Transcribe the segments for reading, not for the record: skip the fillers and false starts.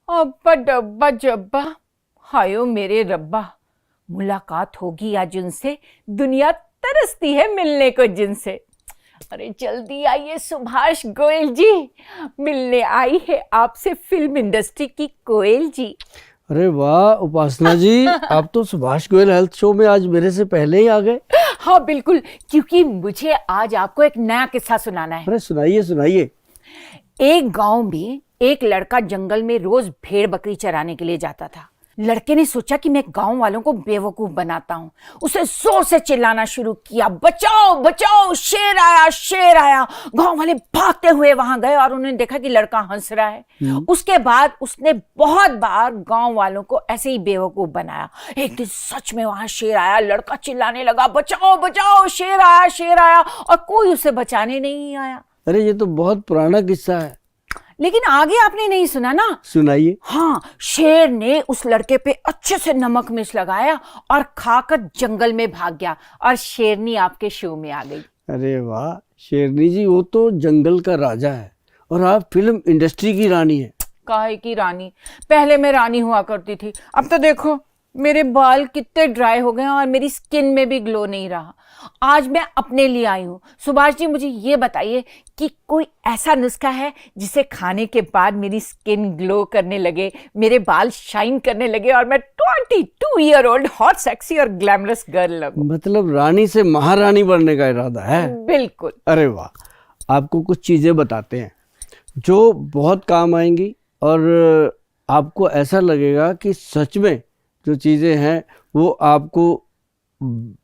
अब्बा डब्बा जब्बा, हायो मेरे रब्बा, मुलाकात होगी आज उनसे, दुनिया तरसती है मिलने को जिनसे। अरे जल्दी आइए सुभाष गोयल जी, मिलने आई है आपसे फिल्म इंडस्ट्री की कोयल जी। अरे वाह उपासना जी, आप तो सुभाष गोयल हेल्थ शो में आज मेरे से पहले ही आ गए। हाँ बिल्कुल, क्योंकि मुझे आज आपको एक नया किस्सा सुनाना है। अरे सुनाइए सुनाइए। एक गांव में एक लड़का जंगल में रोज भेड़ बकरी चराने के लिए जाता था। लड़के ने सोचा कि मैं गांव वालों को बेवकूफ बनाता हूं। उसे जोर से चिल्लाना शुरू किया, बचाओ बचाओ, शेर आया शेर आया। गांव वाले भागते हुए वहां गए और उन्होंने देखा कि लड़का हंस रहा है। उसके बाद उसने बहुत बार गांव वालों को ऐसे ही बेवकूफ बनाया। एक दिन सच में वहां शेर आया। लड़का चिल्लाने लगा, बचाओ बचाओ, शेर आया शेर आया, और कोई उसे बचाने नहीं आया। अरे ये तो बहुत पुराना किस्सा है। लेकिन आगे आपने नहीं सुना ना। सुनाइए। हाँ, शेर ने उस लड़के पे अच्छे से नमक मिर्च लगाया और खाकर जंगल में भाग गया और शेरनी आपके शो में आ गई। अरे वाह शेरनी जी, वो तो जंगल का राजा है और आप फिल्म इंडस्ट्री की रानी है। काहे की रानी? पहले मैं रानी हुआ करती थी, अब तो देखो मेरे बाल कितने ड्राई हो गए और मेरी स्किन में भी ग्लो नहीं रहा। आज मैं अपने लिए आई हूँ। सुभाष जी मुझे ये बताइए कि कोई ऐसा नुस्खा है जिसे खाने के बाद मेरी स्किन ग्लो करने लगे, मेरे बाल शाइन करने लगे और मैं 22-year-old हॉट सेक्सी और ग्लैमरस गर्ल लगूं। मतलब रानी से महारानी बनने का इरादा है? बिल्कुल। अरे वाह, आपको कुछ चीजें बताते हैं जो बहुत काम आएंगी और आपको ऐसा लगेगा कि सच में जो चीजें हैं वो आपको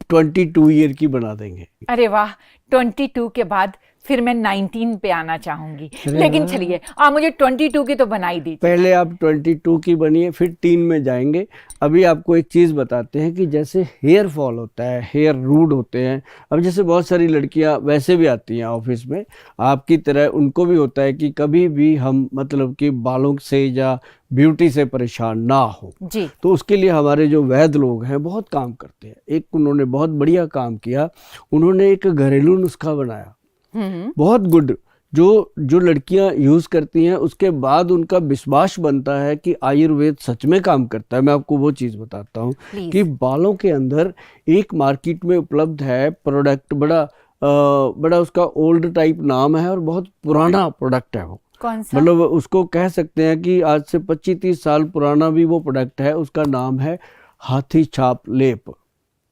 22 ईयर की बना देंगे। अरे वाह, 22 के बाद फिर मैं 19 पे आना चाहूंगी। लेकिन चलिए आप मुझे 22 की तो बना ही दीजिए। पहले आप 22 की बनिए, फिर 3 में जाएंगे। अभी आपको एक चीज़ बताते हैं कि जैसे हेयर फॉल होता है, हेयर रूड होते हैं। अब जैसे बहुत सारी लड़कियां वैसे भी आती हैं ऑफिस में, आपकी तरह उनको भी होता है कि कभी भी हम मतलब कि बालों से या ब्यूटी से परेशान ना हो जी। तो उसके लिए हमारे जो वैद्य लोग हैं बहुत काम करते हैं। एक उन्होंने बहुत बढ़िया काम किया, उन्होंने एक घरेलू नुस्खा बनाया बहुत गुड, जो जो लड़कियां यूज करती हैं उसके बाद उनका विश्वास बनता है कि आयुर्वेद सच में काम करता है। मैं आपको वो चीज बताता हूँ कि बालों के अंदर एक मार्केट में उपलब्ध है प्रोडक्ट, बड़ा उसका ओल्ड टाइप नाम है और बहुत पुराना प्रोडक्ट है वो। कौन सा? मतलब उसको कह सकते हैं कि आज से 25-30 साल पुराना भी वो प्रोडक्ट है। उसका नाम है हाथी छाप लेप।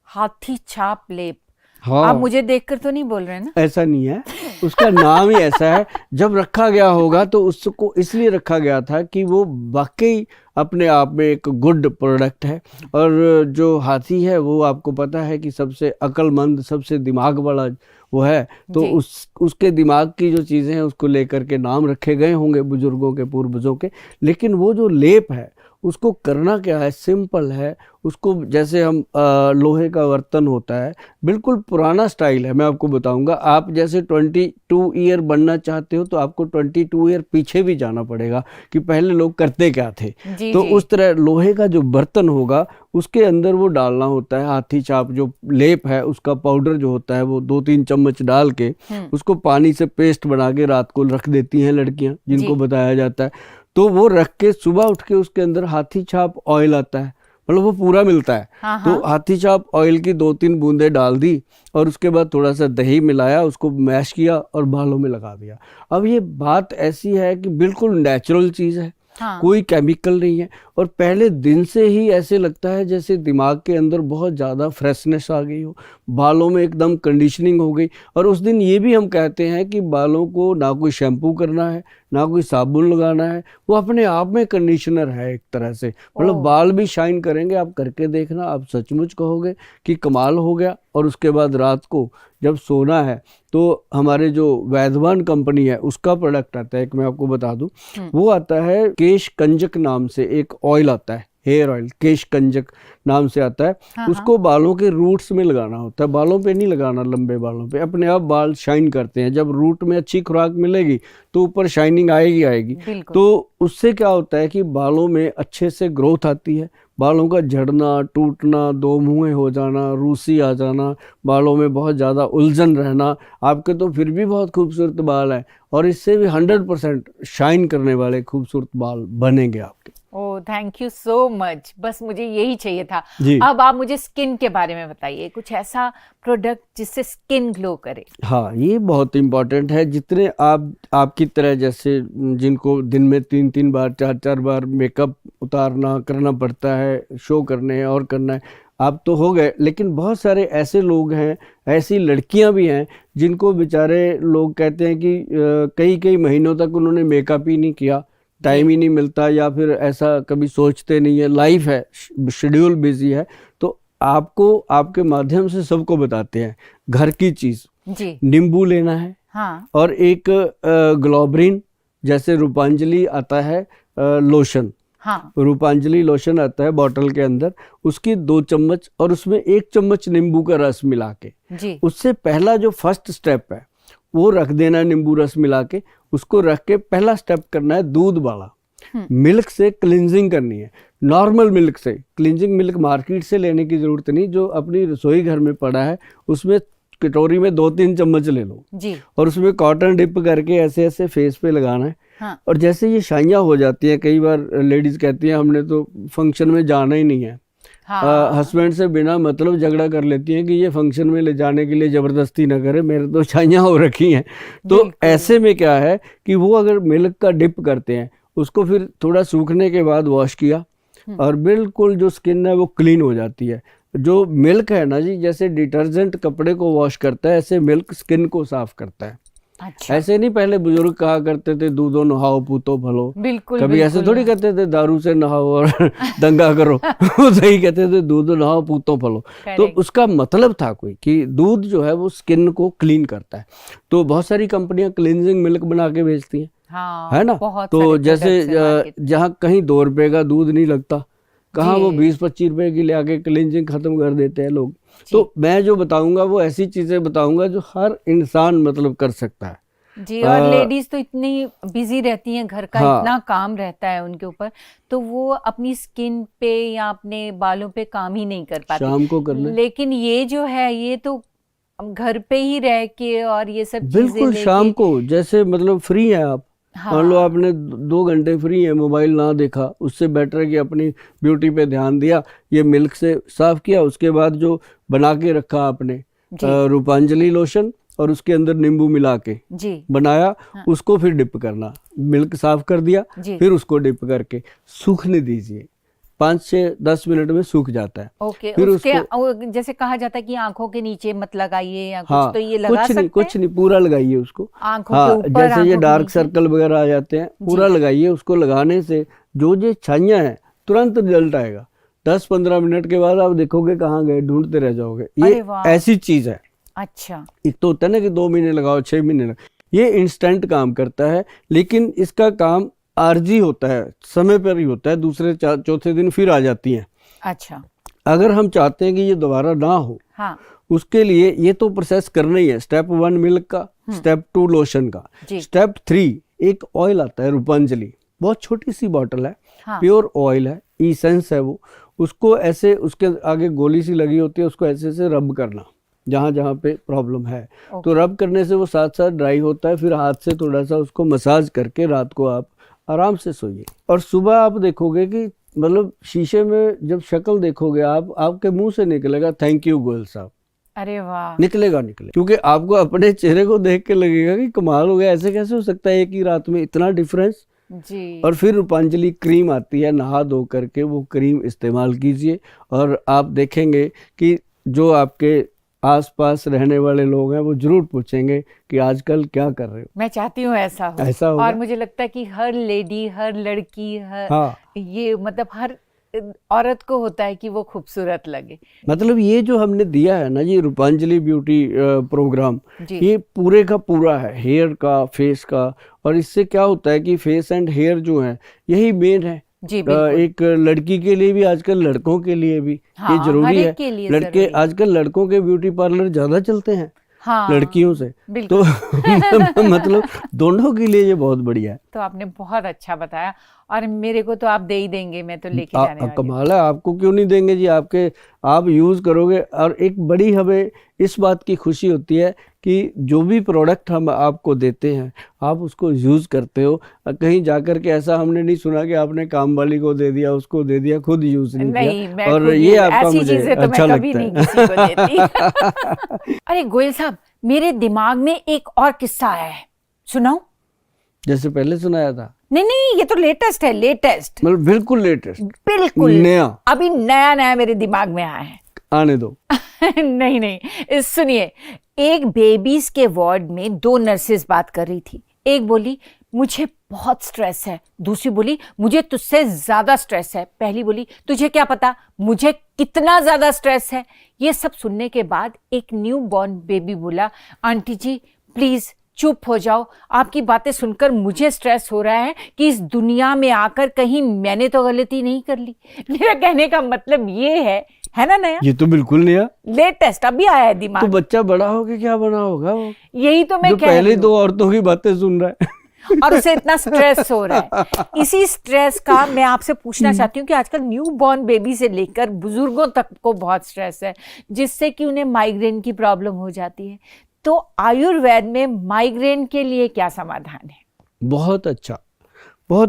हाथी छाप लेप? हाँ, आप मुझे देखकर तो नहीं बोल रहे ना? ऐसा नहीं है, उसका नाम ही ऐसा है। जब रखा गया होगा तो उसको इसलिए रखा गया था कि वो वाकई अपने आप में एक गुड प्रोडक्ट है। और जो हाथी है वो आपको पता है कि सबसे अक्लमंद, सबसे दिमाग वाला वो है, तो उसके दिमाग की जो चीज़ें हैं उसको लेकर के नाम रखे गए होंगे बुजुर्गों के, पूर्वजों के। लेकिन वो जो लेप है उसको करना क्या है, सिंपल है। उसको जैसे हम लोहे का बर्तन होता है, बिल्कुल पुराना स्टाइल है। मैं आपको बताऊंगा, आप जैसे 22 ईयर बनना चाहते हो तो आपको 22 ईयर पीछे भी जाना पड़ेगा कि पहले लोग करते क्या थे। तो उस तरह लोहे का जो बर्तन होगा उसके अंदर वो डालना होता है हाथी छाप जो लेप है, उसका पाउडर जो होता है वो 2-3 चम्मच डाल के उसको पानी से पेस्ट बना के रात को रख देती हैं लड़कियां, जिनको बताया जाता है। तो वो रख के सुबह उठ के उसके अंदर हाथी छाप ऑयल आता है, मतलब वो पूरा मिलता है। तो हाथी छाप ऑयल की 2-3 बूंदें डाल दी और उसके बाद थोड़ा सा दही मिलाया, उसको मैश किया और बालों में लगा दिया। अब ये बात ऐसी है कि बिल्कुल नेचुरल चीज़ है, कोई केमिकल नहीं है और पहले दिन से ही ऐसे लगता है जैसे दिमाग के अंदर बहुत ज़्यादा फ्रेशनेस आ गई हो, बालों में एकदम कंडीशनिंग हो गई। और उस दिन ये भी हम कहते हैं कि बालों को ना कोई शैम्पू करना है ना कोई साबुन लगाना है, वो अपने आप में कंडीशनर है एक तरह से। मतलब बाल भी शाइन करेंगे। आप करके देखना, आप सचमुच कहोगे कि कमाल हो गया। और उसके बाद रात को जब सोना है तो हमारे जो वैधवान कंपनी है उसका प्रोडक्ट आता है, एक मैं आपको बता दूं, वो आता है केश कंजक नाम से एक ऑयल आता है, हेयर ऑयल केश कंजक नाम से आता है। उसको बालों के रूट्स में लगाना होता है, बालों पे नहीं लगाना, लंबे बालों पे। अपने आप बाल शाइन करते हैं। जब रूट में अच्छी खुराक मिलेगी तो ऊपर शाइनिंग आएगी। तो उससे क्या होता है कि बालों में अच्छे से ग्रोथ आती है, बालों का झड़ना, टूटना, दो मुँहे हो जाना, रूसी आ जाना, बालों में बहुत ज़्यादा उलझन रहना, आपके तो फिर भी बहुत खूबसूरत बाल हैं और इससे भी 100% शाइन करने वाले खूबसूरत बाल बनेंगे आपके। थैंक यू सो मच, बस मुझे यही चाहिए था। जी। अब आप मुझे स्किन के बारे में बताइए, कुछ ऐसा प्रोडक्ट जिससे स्किन ग्लो करे। हाँ, ये बहुत इम्पोर्टेंट है। जितने आप आपकी तरह जैसे जिनको दिन में 3-3 बार 4-4 बार मेकअप उतारना करना पड़ता है, शो करने हैं और करना है, आप तो हो गए, लेकिन बहुत सारे ऐसे लोग हैं, ऐसी लड़कियां भी हैं जिनको बेचारे लोग कहते हैं कि कई कई महीनों तक उन्होंने मेकअप ही नहीं किया, टाइम ही नहीं मिलता, या फिर ऐसा कभी सोचते नहीं है, लाइफ है, शेड्यूल बिजी है। तो आपको आपके माध्यम से सबको बताते हैं घर की चीज, जी। नींबू लेना है, हाँ। और एक ग्लोबरिन, जैसे रूपांजलि आता है लोशन, हाँ। रूपांजलि लोशन आता है बॉटल के अंदर, उसकी 2 चम्मच और उसमें 1 चम्मच नींबू का रस मिला के, जी। उससे पहला जो फर्स्ट स्टेप है वो रख देना है, नींबू रस मिला के उसको रख के पहला स्टेप करना है दूध वाला। मिल्क से क्लिनजिंग करनी है, नॉर्मल मिल्क से। क्लिनजिंग मिल्क मार्केट से लेने की जरूरत नहीं, जो अपनी रसोई घर में पड़ा है उसमें कटोरी में 2-3 चम्मच ले लो जी। और उसमें कॉटन डिप करके ऐसे ऐसे फेस पे लगाना है। हाँ। और जैसे ये शाइयाँ हो जाती हैं, कई बार लेडीज कहती हैं हमने तो फंक्शन में जाना ही नहीं है, हाँ। हस्बैंड से बिना मतलब झगड़ा कर लेती हैं कि ये फंक्शन में ले जाने के लिए जबरदस्ती ना करे, मेरे तो छाइयाँ हो रखी हैं। तो ऐसे में क्या है कि वो अगर मिल्क का डिप करते हैं, उसको फिर थोड़ा सूखने के बाद वॉश किया और बिल्कुल जो स्किन है वो क्लीन हो जाती है। जो मिल्क है ना जी, जैसे डिटर्जेंट कपड़े को वॉश करता है, ऐसे मिल्क स्किन को साफ करता है। अच्छा। ऐसे नहीं पहले बुजुर्ग कहा करते थे दूधो नहाओ पूतो भलो, बिल्कुल कभी ऐसे थोड़ी कहते थे दारू से नहाओ और दंगा करो वो सही कहते थे दूधो नहाओ पूतो भलो। तो उसका मतलब था कोई कि दूध जो है वो स्किन को क्लीन करता है। तो बहुत सारी कंपनियां क्लींजिंग मिल्क बना के बेचती हैं, हाँ, है ना। तो जैसे जहाँ कहीं 2 रुपए का दूध नहीं लगता, कहाँ वो 20-25 रुपए की ले आके क्लींजिंग खत्म कर देते हैं लोग। तो मैं जो बताऊंगा वो ऐसी चीजें बताऊंगा जो हर इंसान मतलब कर सकता है जी। और लेडीज तो इतनी बिजी रहती हैं, घर का इतना काम रहता है उनके ऊपर, तो वो अपनी स्किन पे या अपने बालों पे काम ही नहीं कर पाती, शाम को करना। लेकिन ये जो है ये तो घर पे ही रह के और ये सब चीजें बिल्कुल शाम को, जैसे मतलब फ्री है आप, मान लो आपने 2 घंटे फ्री है, मोबाइल ना देखा, उससे बेटर है कि अपनी ब्यूटी पे ध्यान दिया, ये मिल्क से साफ किया, उसके बाद जो बना के रखा आपने रूपांजलि लोशन और उसके अंदर नींबू मिला के बनाया, उसको फिर डिप करना, मिल्क साफ कर दिया, फिर उसको डिप करके सूखने दीजिए, 5 से 10 मिनट में सूख जाता है। ओके। फिर उसके जैसे कहा जाता है कि आंखों के नीचे मत लगाइए या कुछ, तो ये लगा सकते हैं? कुछ नहीं, पूरा लगाइए उसको आंखों के ऊपर, जैसे ये डार्क सर्कल वगैरह आ जाते हैं, पूरा लगाइए। उसको लगाने से जो ये छाइयाँ हैं तुरंत रिजल्ट आएगा। 10-15 मिनट के बाद आप देखोगे कहाँ गए, ढूंढते रह जाओगे। ये ऐसी चीज है। अच्छा। एक तो होता है ना कि 2 महीने लगाओ, 6 महीने लगाओ, ये इंस्टेंट काम करता है, लेकिन इसका काम आरजी होता है, समय पर ही होता है, दूसरे चौथे दिन फिर आ जाती हैं। अच्छा। अगर हम चाहते हैं कि ये दोबारा ना हो, हाँ, उसके लिए ये तो प्रोसेस करना ही है। स्टेप 1 मिल्क का, स्टेप 2 लोशन का, स्टेप 3 एक ऑयल आता है रूपांजलि, बहुत छोटी सी बॉटल है, प्योर ऑयल है, इसेंस है वो, उसको ऐसे उसके आगे गोली सी लगी होती है, उसको ऐसे ऐसे रब करना जहाँ जहाँ पे प्रॉब्लम है। तो रब करने से वो साथ साथ ड्राई होता है, फिर हाथ से थोड़ा सा उसको मसाज करके रात को आप आराम से सोइए। और सुबह आप देखोगे कि मतलब शीशे में जब शक्ल देखोगे आप, आपके मुंह से निकलेगा थैंक यू गोयल साहब। अरे वाह। निकलेगा, क्योंकि आपको अपने चेहरे को देख के लगेगा कि कमाल हो गया, ऐसे कैसे हो सकता है एक ही रात में इतना डिफरेंस जी। और फिर रूपांजलि क्रीम आती है, नहा धो करके वो क्रीम इस्तेमाल कीजिए और आप देखेंगे कि जो आपके आसपास रहने वाले लोग हैं वो जरूर पूछेंगे कि आजकल क्या कर रहे हो। मैं चाहती हूँ ऐसा हो। और मुझे लगता है कि हर लेडी, हर लड़की, ये मतलब हर औरत को होता है कि वो खूबसूरत लगे। मतलब ये जो हमने दिया है ना ये रूपांजलि ब्यूटी प्रोग्राम, ये पूरे का पूरा है, हेयर का, फेस का। और इससे क्या होता है कि फेस एंड हेयर जो है यही मेन है जी। एक लड़की के लिए भी, आजकल लड़कों के लिए भी ये जरूरी है। लड़के आजकल लड़कों के ब्यूटी पार्लर ज्यादा चलते हैं लड़कियों से, तो मतलब दोनों के लिए ये बहुत बढ़िया है। तो आपने बहुत अच्छा बताया और मेरे को तो आप दे ही देंगे, मैं तो लेके जाने वाली हूं। कमाल है, आपको क्यों नहीं देंगे जी, आप यूज करोगे। और एक बड़ी हमें इस बात की खुशी होती है कि जो भी प्रोडक्ट हम आपको देते हैं आप उसको यूज़ करते हो। कहीं जाकर के ऐसा हमने नहीं सुना कि आपने काम वाली को दे दिया, उसको दे दिया, खुद यूज़ नहीं नहीं, किया। मैं और खुद ये आपका ऐसी मुझे चीजें तो अच्छा मैं कभी लगता नहीं किसी को है। देती। अरे गोयल साहब, मेरे दिमाग में एक और किस्सा आया है, सुनाऊं? जैसे पहले सुनाया था? नहीं नहीं, ये तो लेटेस्ट है, लेटेस्ट, मतलब बिल्कुल लेटेस्ट, बिल्कुल नया, अभी नया नया मेरे दिमाग में आया है। आने दो। नहीं नहीं, सुनिए। एक बेबीज के वार्ड में 2 नर्सेज बात कर रही थी। एक बोली मुझे बहुत स्ट्रेस है, दूसरी बोली मुझे तुझसे ज्यादा स्ट्रेस है। पहली बोली तुझे क्या पता मुझे कितना ज्यादा स्ट्रेस है। ये सब सुनने के बाद एक न्यू बॉर्न बेबी बोला, आंटी जी प्लीज चुप हो जाओ, आपकी बातें सुनकर मुझे स्ट्रेस हो रहा है कि इस दुनिया में आकर कहीं मैंने तो गलती नहीं कर ली। मेरा कहने का मतलब ये है ना नया? ये तो बिल्कुल नया, लेटेस्ट, अभी आया है दिमाग। तो बच्चा बड़ा होके क्या बना होगा वो, यही तो मैं जो कह रही पहले हूँ। 2 औरतों की बातें सुन रहा है। और उसे इतना स्ट्रेस हो रहा है। इसी स्ट्रेस का मैं आपसे पूछना चाहती हूँ कि आजकल न्यू बॉर्न बेबी से लेकर बुजुर्गों तक को बहुत स्ट्रेस है, जिससे कि उन्हें माइग्रेन की प्रॉब्लम हो जाती है। तो आयुर्वेद में माइग्रेन के लिए क्या समाधान है? बहुत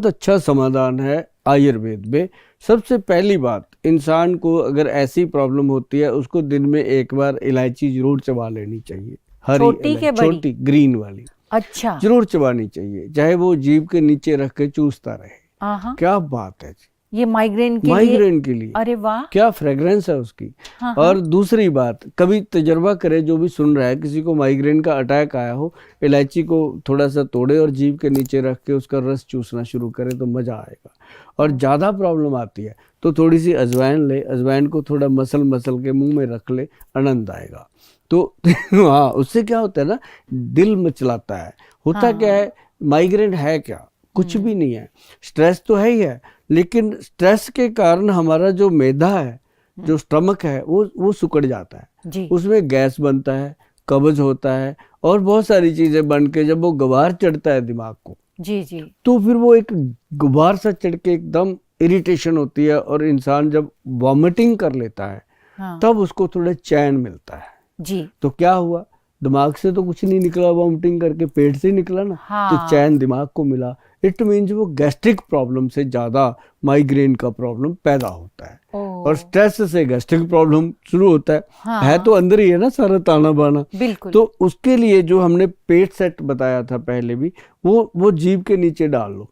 अच्छा समाधान है आयुर्वेद में। सबसे पहली बात, इंसान को अगर ऐसी प्रॉब्लम होती है उसको दिन में एक बार इलायची जरूर चबा लेनी चाहिए। हरी छोटी के बड़ी? छोटी ग्रीन वाली अच्छा, जरूर चबानी चाहिए, चाहे वो जीभ के नीचे रख के चूसता रहे। हाँ, क्या बात है जी, ये माइग्रेन के लिए? माइग्रेन के लिए अरे वाह, क्या फ्रेग्रेंस है उसकी। हाँ, और दूसरी बात, कभी तजर्बा करे, जो भी सुन रहा है, किसी को माइग्रेन का अटैक आया हो, इलायची को थोड़ा सा तोड़े और जीभ के नीचे रख के उसका रस चूसना शुरू करे तो मज़ा आएगा। और ज़्यादा प्रॉब्लम आती है तो थोड़ी सी अजवाइन ले, अजवाइन को थोड़ा मसल मसल के मुंह में रख ले, आनंद आएगा। तो हाँ, उससे क्या होता है ना, दिल मचलाता है। होता क्या है, माइग्रेन है क्या, कुछ भी नहीं है, स्ट्रेस तो है ही है, लेकिन स्ट्रेस के कारण हमारा जो मैदा है, जो स्टमक है, वो सिकुड़ जाता है जी, उसमें गैस बनता है, कब्ज होता है और बहुत सारी चीजें बन के जब वो गुबार चढ़ता है दिमाग को, जी जी, तो फिर वो एक गुबार सा चढ़ के एकदम इरिटेशन होती है और इंसान जब वॉमिटिंग कर लेता है हाँ, तब उसको थोड़ा चैन मिलता है। जी, तो क्या हुआ, दिमाग से तो कुछ नहीं निकला वॉमिटिंग करके, पेट से ही निकला ना, हाँ, तो चैन दिमाग को मिला। इट मीन्स वो गैस्ट्रिक प्रॉब्लम से ज़्यादा माइग्रेन का प्रॉब्लम पैदा होता है। और स्ट्रेस से गैस्ट्रिक प्रॉब्लम शुरू होता है। हाँ, है तो अंदर ही है ना सारा ताना बाना। बिल्कुल। तो उसके लिए जो हमने पेट सेट बताया था पहले भी, वो जीभ के नीचे डाल लो।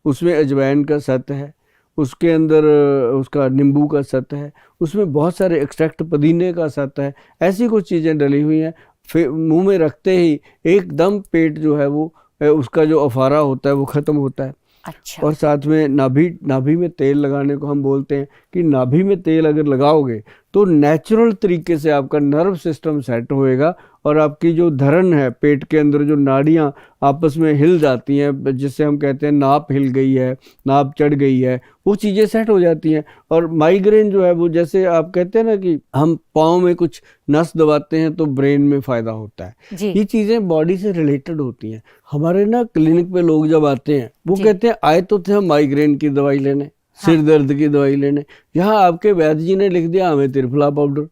उसमें अजवाइन का सत है, उसके अंदर उसका नींबू का सत है, उसमें बहुत सारे एक्सट्रैक्ट पुदीने का सत है, ऐसी कुछ चीज़ें डली हुई हैं। फिर मुंह में रखते ही एकदम पेट जो है वो उसका जो अफारा होता है वो ख़त्म होता है। अच्छा, और साथ में नाभि में तेल लगाने को हम बोलते हैं कि नाभि में तेल अगर लगाओगे तो नेचुरल तरीके से आपका नर्व सिस्टम सेट होएगा और आपकी जो धड़न है, पेट के अंदर जो नाड़ियाँ आपस में हिल जाती हैं, जिससे हम कहते हैं नाप हिल गई है, नाप चढ़ गई है, वो चीज़ें सेट हो जाती हैं। और माइग्रेन जो है वो, जैसे आप कहते हैं ना कि हम पाँव में कुछ नस दबाते हैं तो ब्रेन में फ़ायदा होता है, ये चीज़ें बॉडी से रिलेटेड होती हैं। हमारे ना क्लिनिक पे लोग जब आते हैं वो कहते हैं आए तो थे हम माइग्रेन की दवाई लेने, सिर दर्द की दवाई लेने, यहाँ आपके वैद्य जी ने लिख दिया हमें त्रिफला पाउडर,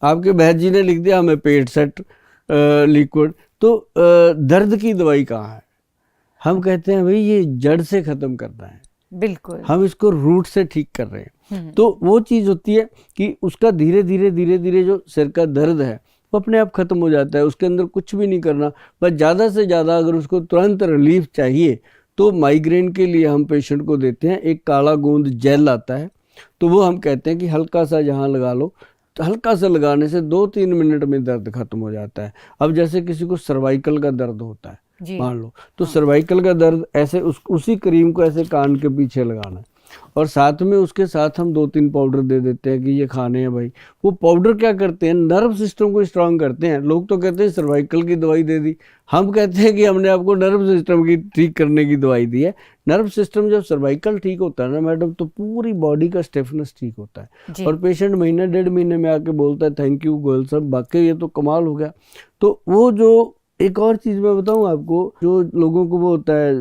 आपके वैद्य जी ने लिख दिया हमें पेट सेट लिक्विड, तो दर्द की दवाई कहाँ है? हम कहते हैं भाई ये जड़ से ख़त्म करना है, बिल्कुल, हम इसको रूट से ठीक कर रहे हैं। तो वो चीज़ होती है कि उसका धीरे धीरे जो सिर का दर्द है वो अपने आप ख़त्म हो जाता है, उसके अंदर कुछ भी नहीं करना। बस ज़्यादा से ज़्यादा अगर उसको तुरंत रिलीफ चाहिए तो माइग्रेन के लिए हम पेशेंट को देते हैं एक काला गोंद जेल आता है, तो वो हम कहते हैं कि हल्का सा जहाँ लगा लो, तो हल्का सा लगाने से 2-3 मिनट में दर्द खत्म हो जाता है। अब जैसे किसी को सर्वाइकल का दर्द होता है मान लो, तो सर्वाइकल का दर्द ऐसे उसी क्रीम को ऐसे कान के पीछे लगाना है और साथ में उसके साथ हम 2-3 पाउडर दे देते हैं कि ये खाने हैं भाई। वो पाउडर क्या करते हैं, नर्व सिस्टम को स्ट्रांग करते हैं। लोग तो कहते हैं सर्वाइकल की दवाई दे दी, हम कहते हैं कि हमने आपको नर्व सिस्टम की ठीक करने की दवाई दी है। नर्व सिस्टम जब सर्वाइकल ठीक होता है ना मैडम, तो पूरी बॉडी का स्टिफनेस ठीक होता है और पेशेंट महीने 1.5 महीने में आके बोलता है थैंक यू गोयल साहब, वाकई ये तो कमाल हो गया। तो वो जो एक और चीज़ मैं बताऊं आपको, जो लोगों को वो होता है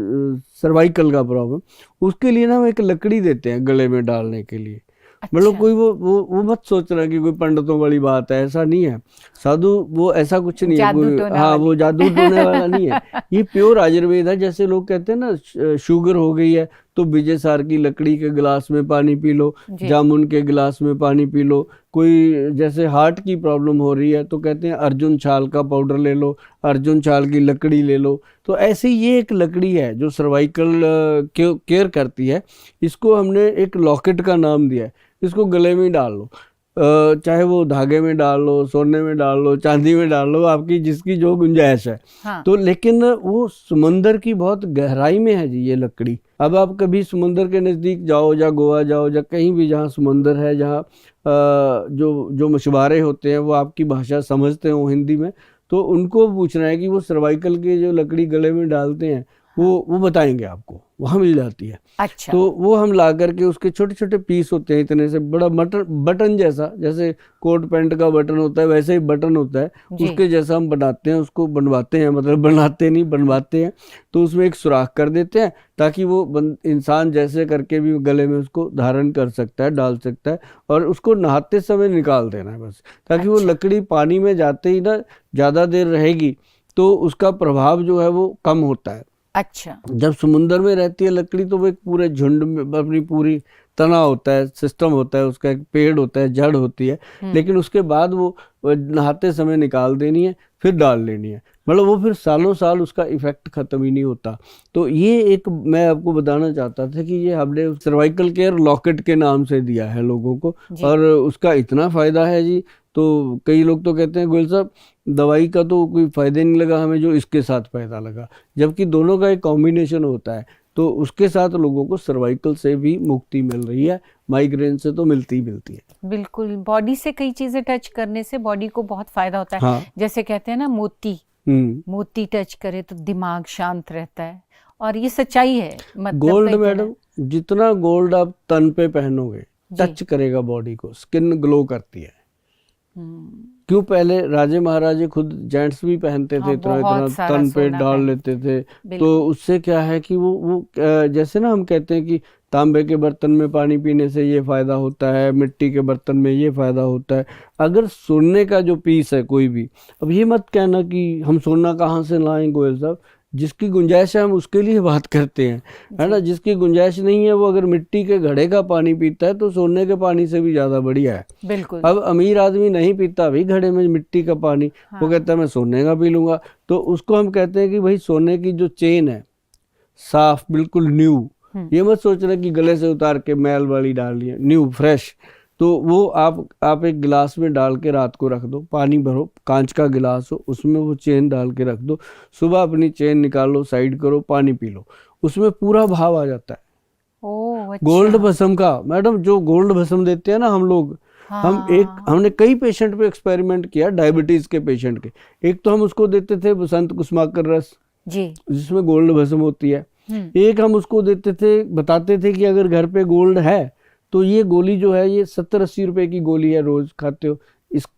सर्वाइकल का प्रॉब्लम, उसके लिए ना हम एक लकड़ी देते हैं गले में डालने के लिए। मतलब अच्छा। कोई वो मत सोचना कि कोई पंडितों वाली बात है, ऐसा नहीं है। साधु वो ऐसा कुछ नहीं है, जादू कोई टोना हाँ वाली। वो जादू टोने वाला नहीं है। ये प्योर आयुर्वेद है। जैसे लोग कहते हैं ना शुगर हो गई है तो बिजेसार की लकड़ी के गिलास में पानी पी लो, जी। जामुन के गिलास में पानी पी लो। कोई जैसे हार्ट की प्रॉब्लम हो रही है तो कहते हैं अर्जुन छाल का पाउडर ले लो, अर्जुन छाल की लकड़ी ले लो। तो ऐसे ये एक लकड़ी है जो सर्वाइकल केयर करती है। इसको हमने एक लॉकेट का नाम दिया है। इसको गले में ही डाल लो, चाहे वो धागे में डाल लो, सोने में डाल लो, चांदी में डाल लो, आपकी जिसकी जो गुंजाइश है। हाँ। तो लेकिन वो समंदर की बहुत गहराई में है जी ये लकड़ी। अब आप कभी समुंदर के नज़दीक जाओ, या गोवा जाओ, या कहीं भी जहाँ समुंदर है, जहाँ जो जो मछुआरे होते हैं वो आपकी भाषा समझते हो हिंदी में, तो उनको पूछना है कि वो सर्वाइकल की जो लकड़ी गले में डालते हैं वो बताएंगे आपको, वहाँ मिल जाती है। अच्छा। तो वो हम ला करके उसके छोटे छोटे पीस होते हैं इतने से बड़ा बटन जैसा, जैसे कोट पैंट का बटन होता है वैसे ही बटन होता है, जी। उसके जैसा हम बनाते हैं, उसको बनवाते हैं, मतलब बनाते नहीं बनवाते हैं। तो उसमें एक सुराख कर देते हैं ताकि वो इंसान जैसे करके भी गले में उसको धारण कर सकता है, डाल सकता है, और उसको नहाते समय निकाल देना है बस, ताकि वो अच्छा। लकड़ी पानी में जाते ही ना ज़्यादा देर रहेगी तो उसका प्रभाव जो है वो कम होता है। अच्छा। जब समुंदर में रहती है लकड़ी तो वो एक पूरे झुंड में अपनी पूरी तना होता है, सिस्टम होता है, उसका एक पेड़ होता है, जड़ होती है, लेकिन उसके बाद वो नहाते समय निकाल देनी है, फिर डाल लेनी है। मतलब वो फिर सालों साल उसका इफेक्ट खत्म ही नहीं होता। तो ये एक मैं आपको बताना चाहता था कि ये हमने सर्वाइकल केयर लॉकेट के नाम से दिया है लोगों को, जी। और उसका इतना फायदा है जी। तो कई लोग तो कहते हैं गोयल साहब दवाई का तो कोई फायदा नहीं लगा हमें, जो इसके साथ फायदा लगा, जबकि दोनों का एक कॉम्बिनेशन होता है। तो उसके साथ लोगों को सर्वाइकल से भी मुक्ति मिल रही है, माइग्रेन से तो मिलती ही मिलती है। बिल्कुल, बॉडी से कई चीजें टच करने से बॉडी को बहुत फायदा होता है। हाँ। जैसे कहते हैं ना मोती टच करे तो दिमाग शांत रहता है, और ये सच्चाई है। मतलब गोल्ड कई तरह- मैडम, जितना गोल्ड आप तन पे पहनोगे जी। टच करेगा बॉडी को, स्किन ग्लो करती है। हम्म। क्यों, पहले राजे महाराजे खुद जेंट्स भी पहनते थे, हाँ, इतना बहुत इतना सारा तन पे सोना डाल पहन- लेते थे। बिल्कुल। तो उससे क्या है कि वो जैसे ना हम कहते हैं कि तांबे के बर्तन में पानी पीने से ये फायदा होता है, मिट्टी के बर्तन में ये फायदा होता है। अगर सोने का जो पीस है कोई भी, अब ये मत कहना कि हम सोना कहाँ से लाएं गोयल साहब, जिसकी गुंजाइश है हम उसके लिए बात करते हैं, है ना। जिसकी गुंजाइश नहीं है वो अगर मिट्टी के घड़े का पानी पीता है तो सोने के पानी से भी ज़्यादा बढ़िया है। बिल्कुल। अब अमीर आदमी नहीं पीता भाई घड़े में मिट्टी का पानी, वो कहता है मैं सोने का पी लूंगा। तो उसको हम कहते हैं कि भाई सोने की जो चेन है साफ बिल्कुल न्यू, ये मत सोचना कि गले से उतार के मैल वाली डालनी है, न्यू फ्रेश। तो वो आप एक गिलास में डाल के रात को रख दो, पानी भरो, कांच का गिलास हो, उसमें वो चेन डाल के रख दो, सुबह अपनी चेन निकालो, साइड करो, पानी पी लो, उसमें पूरा भाव आ जाता है। ओह, अच्छा। गोल्ड भस्म का मैडम, जो गोल्ड भस्म देते हैं ना हम लोग, हमने कई पेशेंट पे एक्सपेरिमेंट किया, डायबिटीज के पेशेंट के। एक तो हम उसको देते थे बसंत कुसुमाकर रस जी, जिसमें गोल्ड भस्म होती है। एक हम उसको देते थे, बताते थे कि अगर घर पे गोल्ड है तो ये गोली जो है ये 70-80 रुपए की गोली है, रोज खाते हो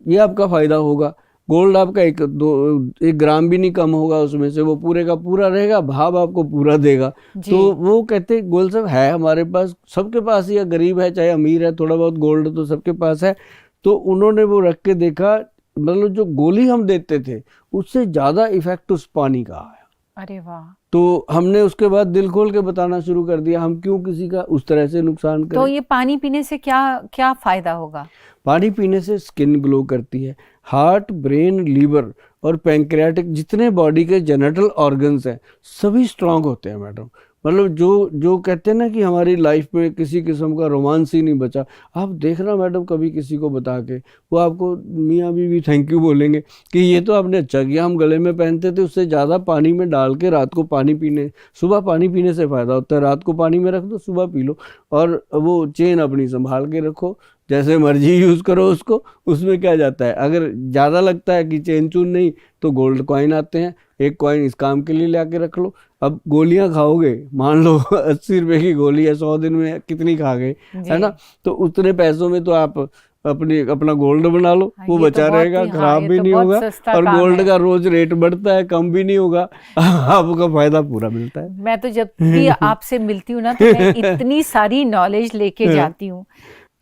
ये आपका फायदा होगा। गोल्ड आपका 1 ग्राम भी नहीं कम होगा उसमें से, वो पूरे का पूरा रहेगा, भाव आपको पूरा देगा। तो वो कहते गोल्ड सब है हमारे पास, सबके पास, या गरीब है चाहे अमीर है, थोड़ा बहुत गोल्ड तो सबके पास है। तो उन्होंने वो रख के देखा, मतलब जो गोली हम देते थे उससे ज्यादा इफेक्ट उस पानी का आया। अरे वाह। तो हमने उसके बाद दिल खोल के बताना शुरू कर दिया, हम क्यों किसी का उस तरह से नुकसान करें। तो ये पानी पीने से क्या क्या फायदा होगा? पानी पीने से स्किन ग्लो करती है, हार्ट, ब्रेन, लीवर और पैंक्रियाटिक जितने बॉडी के जेनेटल ऑर्गन्स हैं सभी स्ट्रांग होते हैं मैडम। मतलब जो कहते हैं ना कि हमारी लाइफ में किसी किस्म का रोमांस ही नहीं बचा, आप देखना मैडम कभी किसी को बता के, वो आपको मियाँ बीवी थैंक यू बोलेंगे कि ये तो आपने अच्छा किया, हम गले में पहनते थे उससे ज़्यादा पानी में डाल के रात को पानी पीने, सुबह पानी पीने से फ़ायदा होता है, रात को पानी में रख दो, सुबह पी लो। और वो चेन अपनी संभाल के रखो, जैसे मर्जी यूज़ करो उसको, उसमें क्या जाता है। अगर ज़्यादा लगता है कि चेन चून नहीं तो गोल्ड कॉइन आते हैं, एक कॉइन इस काम के लिए ला के रख लो। अब गोलियां खाओगे, मान लो 80 रुपए की गोली है, 100 दिन में कितनी खा गए, है ना। तो उतने पैसों में तो आप अपना गोल्ड बना लो, वो बचा रहेगा, खराब भी नहीं होगा, और गोल्ड का रोज रेट बढ़ता है, कम भी नहीं होगा, आपका फायदा पूरा मिलता है। मैं तो जब भी आपसे मिलती हूँ ना तो मैं इतनी सारी नॉलेज लेके जाती हूँ।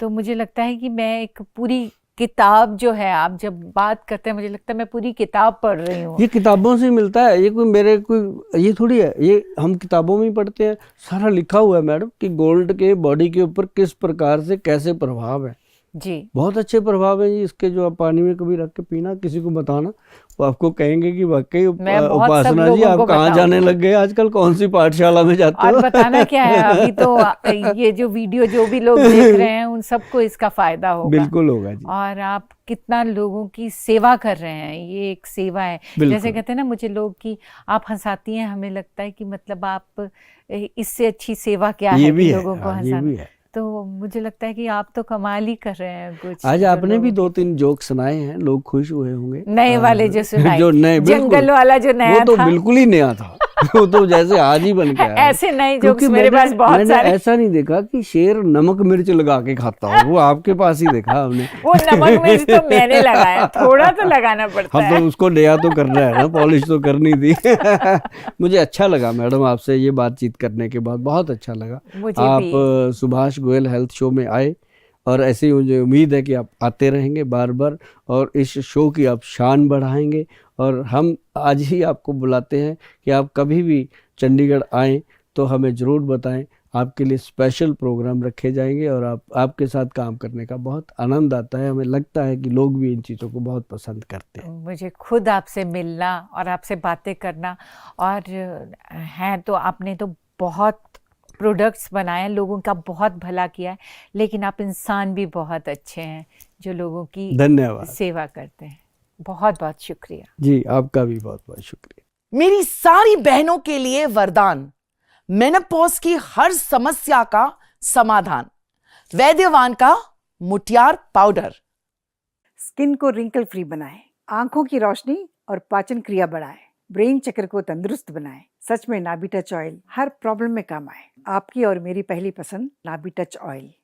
तो मुझे लगता है कि मैं एक पूरी किताब जो है, आप जब बात करते हैं मुझे लगता है मैं पूरी किताब पढ़ रही हूँ। ये किताबों से मिलता है, ये कोई ये थोड़ी है, ये हम किताबों में ही पढ़ते हैं, सारा लिखा हुआ है मैडम कि गोल्ड के बॉडी के ऊपर किस प्रकार से कैसे प्रभाव है। जी, बहुत अच्छे प्रभाव है जी इसके, जो आप पानी में कभी रख के पीना, किसी को बताना, वो आपको कहेंगे कि वाकई मैं बहुत सब उपासना जी लोगों आप को कहाँ जाने बताऊंगी। लग गए आजकल, कौन सी पाठशाला में जाते और हो? बताना क्या है, अभी तो ये जो वीडियो जो भी लोग देख रहे हैं उन सबको इसका फायदा होगा। बिल्कुल होगा जी, और आप कितना लोगों की सेवा कर रहे हैं, ये एक सेवा है। जैसे बिल्कुल। कहते हैं ना मुझे लोग कि आप हंसाती हैं, हमें लगता है कि मतलब आप इससे अच्छी सेवा क्या ये है भी कि है, लोगों को हाँ, ये हंसाना। भी है। तो मुझे लगता है कि आप तो कमाल ही कर रहे हैं कुछ, आज जो आपने भी लोगों 2-3 जोक सुनाए हैं, लोग खुश हुए होंगे। नए वाले जो सुनाए, जो नए, बिल्कुल जंगल वाला जो वो नया तो था, बिल्कुल ही नया था। वो तो जैसे आज ही बन के आया है। ऐसे नए क्योंकि जोक्स मेरे पास बहुत मैंने सारे। ऐसा नहीं देखा कि शेर नमक मिर्च लगा के खाता हो, वो आपके पास ही देखा हमने। वो नमक मिर्च तो मैंने लगाया, थोड़ा तो लगाना पड़ता हाँ, है। तो उसको नया तो करना है ना, पॉलिश तो करनी थी। मुझे अच्छा लगा मैडम आपसे ये बातचीत करने के बाद, बहुत अच्छा लगा। मुझे आप भी। सुभाष गोयल हेल्थ शो में आए, और ऐसे ही मुझे उम्मीद है कि आप आते रहेंगे बार बार, और इस शो की आप शान बढ़ाएंगे। और हम आज ही आपको बुलाते हैं कि आप कभी भी चंडीगढ़ आएँ तो हमें ज़रूर बताएं, आपके लिए स्पेशल प्रोग्राम रखे जाएंगे, और आपके साथ काम करने का बहुत आनंद आता है। हमें लगता है कि लोग भी इन चीज़ों को बहुत पसंद करते हैं। मुझे खुद आपसे मिलना और आपसे बातें करना, और हैं तो आपने तो बहुत प्रोडक्ट्स बनाए, लोगों का बहुत भला किया है, लेकिन आप इंसान भी बहुत अच्छे हैं जो लोगों की धन्यवाद सेवा करते हैं। बहुत बहुत शुक्रिया जी, आपका भी बहुत बहुत शुक्रिया। मेरी सारी बहनों के लिए वरदान, मेनोपॉज की हर समस्या का समाधान, वैद्यवान का मुटियार पाउडर। स्किन को रिंकल फ्री बनाएं, आंखों की रोशनी और पाचन क्रिया बढ़ाएं, ब्रेन चक्र को तंदुरुस्त बनाएं। सच में नाभी टच ऑयल हर प्रॉब्लम में काम आए। आपकी और मेरी पहली पसंद नाभी टच ऑयल।